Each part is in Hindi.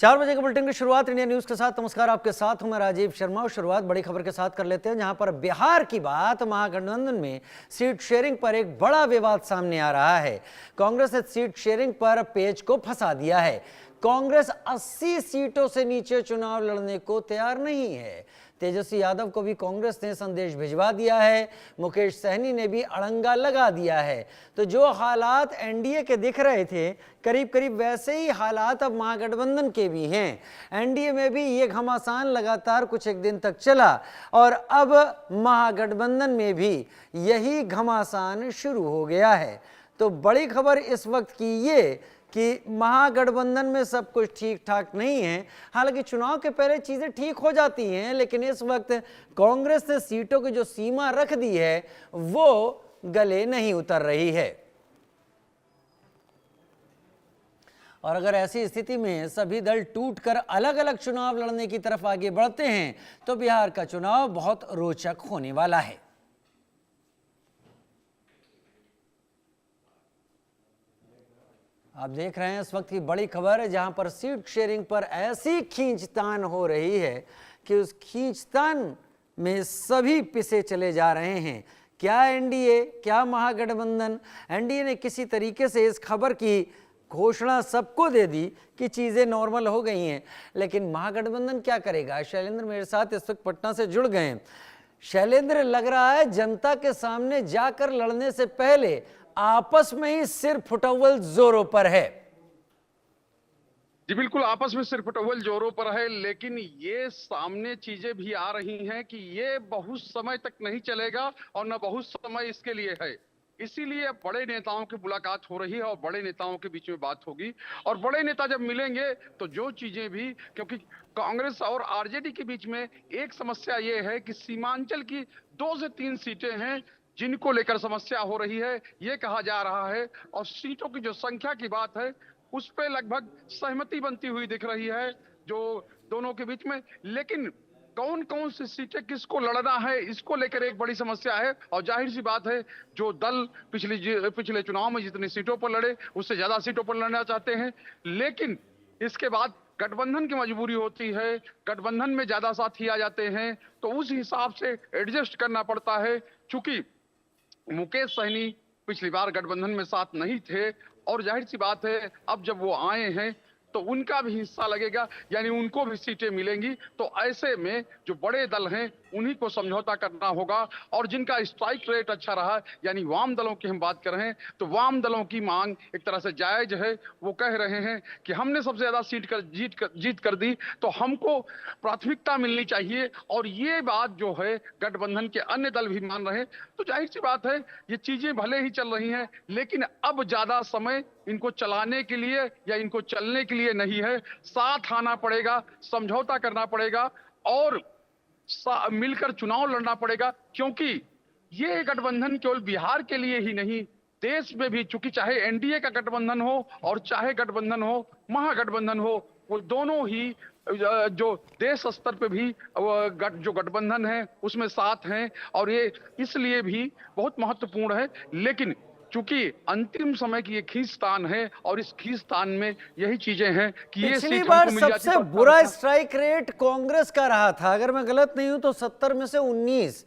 4 बजे के बुलेटिन की शुरुआत इंडिया न्यूज के साथ। नमस्कार, आपके साथ हूं मैं राजीव शर्मा और शुरुआत बड़ी खबर के साथ कर लेते हैं, जहां पर बिहार की बात। महागठबंधन में सीट शेयरिंग पर एक बड़ा विवाद सामने आ रहा है। कांग्रेस ने सीट शेयरिंग पर पेच को फंसा दिया है। कांग्रेस 80 सीटों से नीचे चुनाव लड़ने को तैयार नहीं है। तेजस्वी यादव को भी कांग्रेस ने संदेश भिजवा दिया है। मुकेश सहनी ने भी अड़ंगा लगा दिया है। तो जो हालात एनडीए के दिख रहे थे, करीब करीब वैसे ही हालात अब महागठबंधन के भी हैं। एनडीए में भी ये घमासान लगातार कुछ एक दिन तक चला और अब महागठबंधन में भी यही घमासान शुरू हो गया है। तो बड़ी खबर इस वक्त की ये कि महागठबंधन में सब कुछ ठीक ठाक नहीं है। हालांकि चुनाव के पहले चीजें ठीक हो जाती हैं, लेकिन इस वक्त कांग्रेस ने सीटों की जो सीमा रख दी है वो गले नहीं उतर रही है। और अगर ऐसी स्थिति में सभी दल टूटकर अलग अलग चुनाव लड़ने की तरफ आगे बढ़ते हैं तो बिहार का चुनाव बहुत रोचक होने वाला है। आप देख रहे हैं इस वक्त की बड़ी खबर, जहां पर सीट शेयरिंग पर ऐसी खींचतान हो रही है कि उस खींचतान में सभी पिसे चले जा रहे हैं। क्या एनडीए, क्या महागठबंधन? एनडीए ने किसी तरीके से इस खबर की घोषणा सबको दे दी कि चीज़ें नॉर्मल हो गई हैं, लेकिन महागठबंधन क्या करेगा? शैलेंद्र मेरे साथ इस वक्त पटना से जुड़ गए हैं। शैलेंद्र, लग रहा है जनता के सामने जाकर लड़ने से पहले आपस में ही सिर फुटौल जोरों पर है। जी बिल्कुल, आपस में सिर फुटौल जोरों पर है, लेकिन ये सामने चीजें भी आ रही हैं कि ये बहुत समय तक नहीं चलेगा और न बहुत समय इसके लिए है। इसीलिए बड़े नेताओं की मुलाकात हो रही है और बड़े नेताओं के बीच में बात होगी। और बड़े नेता जब मिलेंगे तो जो चीजें भी, क्योंकि कांग्रेस और आरजेडी के बीच में एक समस्या ये है कि सीमांचल की 2 से 3 सीटें हैं जिनको लेकर समस्या हो रही है, ये कहा जा रहा है। और सीटों की जो संख्या की बात है उस पे लगभग सहमति बनती हुई दिख रही है जो दोनों के बीच में। लेकिन कौन कौन सी सीटें किसको लड़ना है, इसको लेकर एक बड़ी समस्या है। और जाहिर सी बात है, जो दल पिछले चुनाव में जितनी सीटों पर लड़े उससे ज्यादा सीटों पर लड़ना चाहते हैं, लेकिन इसके बाद गठबंधन की मजबूरी होती है, गठबंधन में ज्यादा साथी आ जाते हैं तो उस हिसाब से एडजस्ट करना पड़ता है। चूंकि मुकेश सहनी पिछली बार गठबंधन में साथ नहीं थे और जाहिर सी बात है अब जब वो आए हैं तो उनका भी हिस्सा लगेगा, यानी उनको भी सीटें मिलेंगी। तो ऐसे में जो बड़े दल हैं उन्हीं को समझौता करना होगा। और जिनका स्ट्राइक रेट अच्छा रहा, यानी वाम दलों की हम बात कर रहे हैं, तो वाम दलों की मांग एक तरह से जायज है। वो कह रहे हैं कि हमने सबसे ज्यादा जीत कर दी तो हमको प्राथमिकता मिलनी चाहिए। और ये बात जो है गठबंधन के अन्य दल भी मान रहे हैं। तो जाहिर सी बात है ये चीजें भले ही चल रही हैं, लेकिन अब ज्यादा समय इनको चलाने के लिए या इनको चलने के लिए नहीं है। साथ आना पड़ेगा, समझौता करना पड़ेगा और मिलकर चुनाव लड़ना पड़ेगा। क्योंकि ये गठबंधन केवल बिहार के लिए ही नहीं, देश में भी, चूंकि चाहे एनडीए का गठबंधन हो और चाहे गठबंधन हो महागठबंधन हो, वो दोनों ही जो देश स्तर पे भी जो गठबंधन है उसमें साथ हैं। और ये इसलिए भी बहुत महत्वपूर्ण है। लेकिन चूंकि अंतिम समय की ये खींचतान है और इस खींचतान में यही चीजें हैं कि ये पिछली सीट बार हमको मिल जाती सबसे तो बुरा स्ट्राइक रेट कांग्रेस का रहा था, अगर मैं गलत नहीं हूं तो 70 में से 19।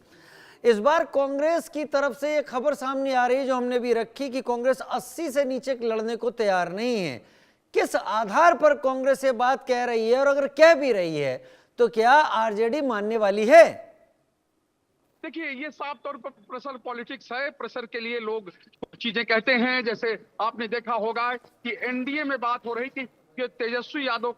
इस बार कांग्रेस की तरफ से ये खबर सामने आ रही है जो हमने भी रखी कि कांग्रेस 80 से नीचे लड़ने को तैयार नहीं है। किस आधार पर कांग्रेस ये बात कह रही है, और अगर कह भी रही है तो क्या आरजेडी मानने वाली है? देखिए, ये साफ तौर पर प्रेशर पॉलिटिक्स है। प्रेशर के लिए लोग चीजें कहते हैं। जैसे आपने देखा होगा कि एनडीए में बात हो रही थी कि तेजस्वी यादव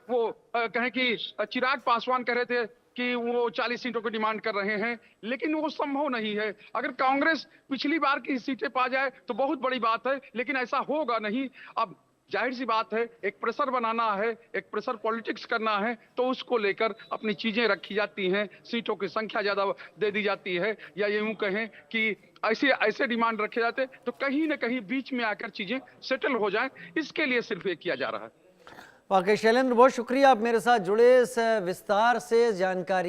वो कहें कि चिराग पासवान कह रहे थे कि वो 40 सीटों की डिमांड कर रहे हैं, लेकिन वो संभव नहीं है। अगर कांग्रेस पिछली बार की सीटें पा जाए तो बहुत बड़ी बात है, लेकिन ऐसा होगा नहीं। अब जाहिर सी बात है, एक प्रेशर बनाना है, एक प्रेशर पॉलिटिक्स करना है, तो उसको लेकर अपनी चीजें रखी जाती हैं, सीटों की संख्या ज्यादा दे दी जाती है, या यूं कहें कि ऐसे डिमांड रखे जाते तो कहीं ना कहीं बीच में आकर चीजें सेटल हो जाएं। इसके लिए सिर्फ ये किया जा रहा है। वाकई शैलेंद्र, बहुत शुक्रिया आप मेरे साथ जुड़े इस विस्तार से जानकारी